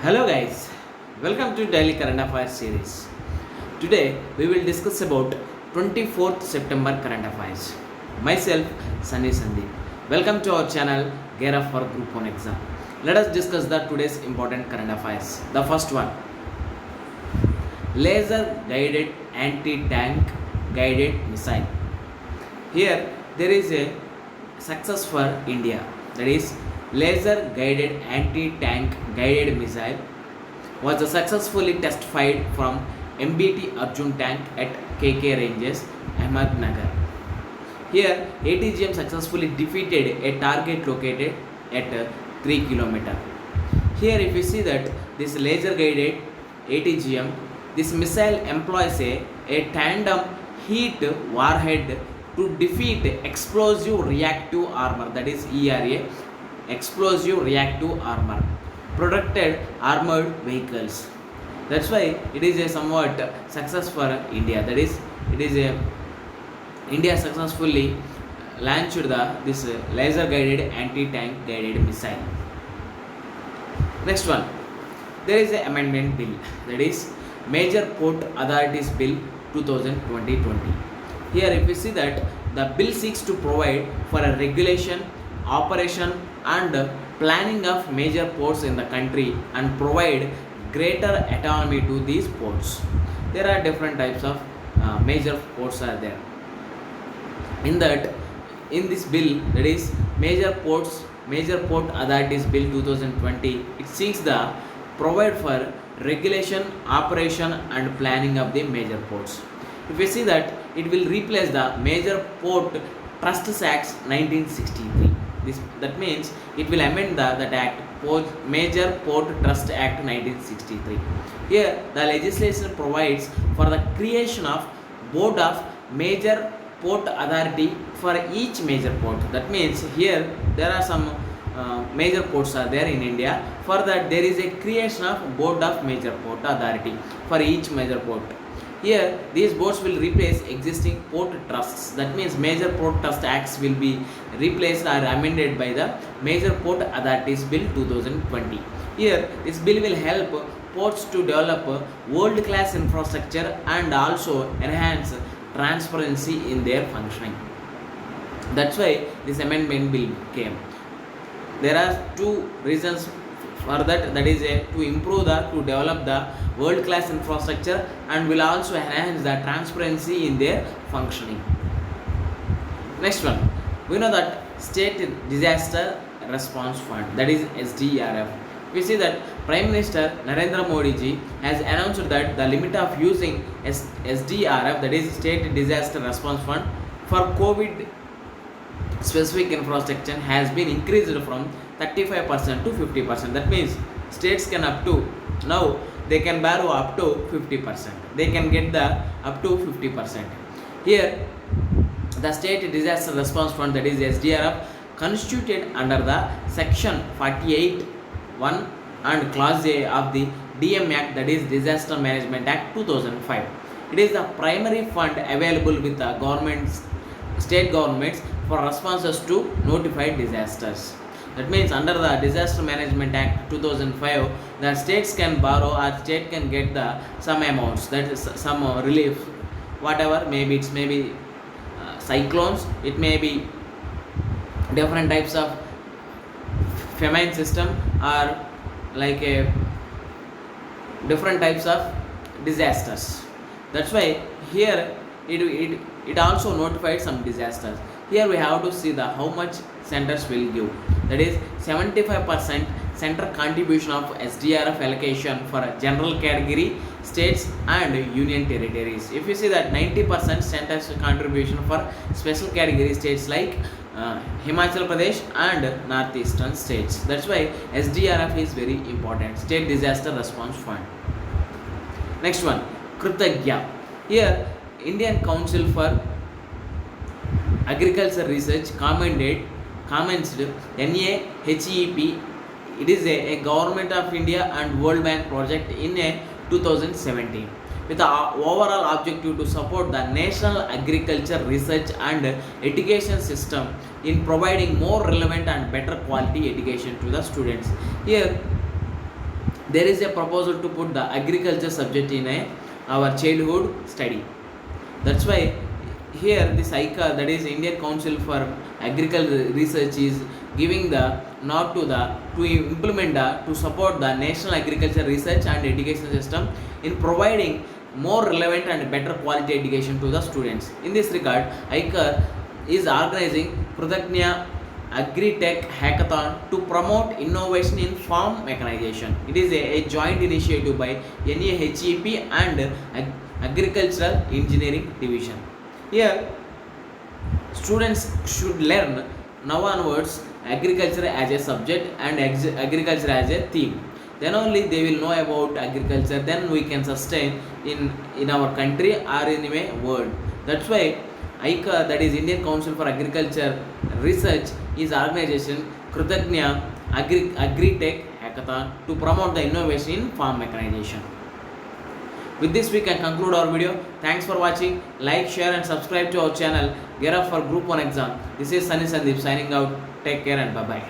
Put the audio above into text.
Hello guys, welcome to Daily Current Affairs series. Today we will discuss about 24th September current affairs. Myself Sunny Sandeep. Welcome to our channel Gear Up for Group 1 exam. Let us discuss the today's important current affairs. The first one, laser guided anti-tank guided missile. Here there is a success for India, that is laser guided anti-tank guided missile was successfully test fired from MBT Arjun tank at KK ranges, Ahmednagar. Here ATGM successfully defeated a target located at 3 km. Here if you see that this laser guided ATGM, this missile employs a tandem heat warhead to defeat explosive reactive armor, that is ERA, explosive reactive armor, protected armored vehicles. That's why it is a somewhat success for India. That is, it is a India successfully launched this laser guided anti-tank guided missile. Next one, there is an amendment bill, that is Major Port Authorities Bill 2020. Here if you see that the bill seeks to provide for a regulation, operation and planning of major ports in the country and provide greater autonomy to these ports. There are different types of major ports are there. In this bill, that is Major Port Authorities Bill 2020, it seeks the provide for regulation, operation and planning of the major ports. If you see that it will replace the Major Port Trusts Act 1963. That means it will amend that act, Major Port Trust Act 1963. Here the legislation provides for the creation of board of major port authority for each major port. That means here there are some major ports are there in India. For that there is a creation of board of major port authority for each major port. Here these boards will replace existing port trusts. That means Major Port Trust Acts will be replaced or amended by the Major Port Authorities Bill 2020. Here this bill will help ports to develop world class infrastructure and also enhance transparency in their functioning. That's why this amendment bill came. There are two reasons for that, is to improve to develop the world class infrastructure and will also enhance the transparency in their functioning. Next one, we know that State Disaster Response Fund, that is SDRF. We see that Prime Minister Narendra Modi ji has announced that the limit of using SDRF, that is State Disaster Response Fund, for COVID specific infrastructure has been increased from 35% to 50%. That means states can now they can borrow up to 50%. They can get the up to 50%. Here the State Disaster Response Fund, that is SDRF, constituted under the Section 48(1) and Clause A of the DM Act, that is Disaster Management Act 2005. It is the primary fund available with the state governments for responses to notified disasters. That means under the Disaster Management Act 2005, the states can borrow or state can get some amounts, that is some relief, whatever, maybe it's cyclones, it may be different types of famine system or like a different types of disasters. That's why here it also notified some disasters. Here we have to see how much centers will give. That is 75% center contribution of SDRF allocation for general category states and union territories. If you see that 90% centers contribution for special category states like Himachal Pradesh and northeastern states. That's why SDRF is very important, State Disaster Response Fund. Next one, Kritagya. Here Indian Council for Agriculture Research commenced NAHEP. It is a Government of India and World Bank project in 2017 with the overall objective to support the national agriculture research and education system in providing more relevant and better quality education to the students. Here there is a proposal to put the agriculture subject in our childhood study. That's why here this ICA, that is Indian Council for Agricultural Research, is giving the nod to implement to support the national agriculture research and education system in providing more relevant and better quality education to the students. In this regard, ICAR is organizing Prudagnya Agri-Tech Hackathon to promote innovation in farm mechanization. It is a joint initiative by NAHEP and Agricultural Engineering Division. Here, students should learn now onwards agriculture as a subject and agriculture as a theme. Then only they will know about agriculture. Then we can sustain in our country or in a world. That's why ICA, that is Indian Council for Agriculture Research, is organization Krutagnya Agri-Tech Hackathon to promote the innovation in farm mechanization. With this, we can conclude our video. Thanks for watching. Like, share and subscribe to our channel. Gear up for Group 1 exam. This is Sunny Sandeep signing out. Take care and bye-bye.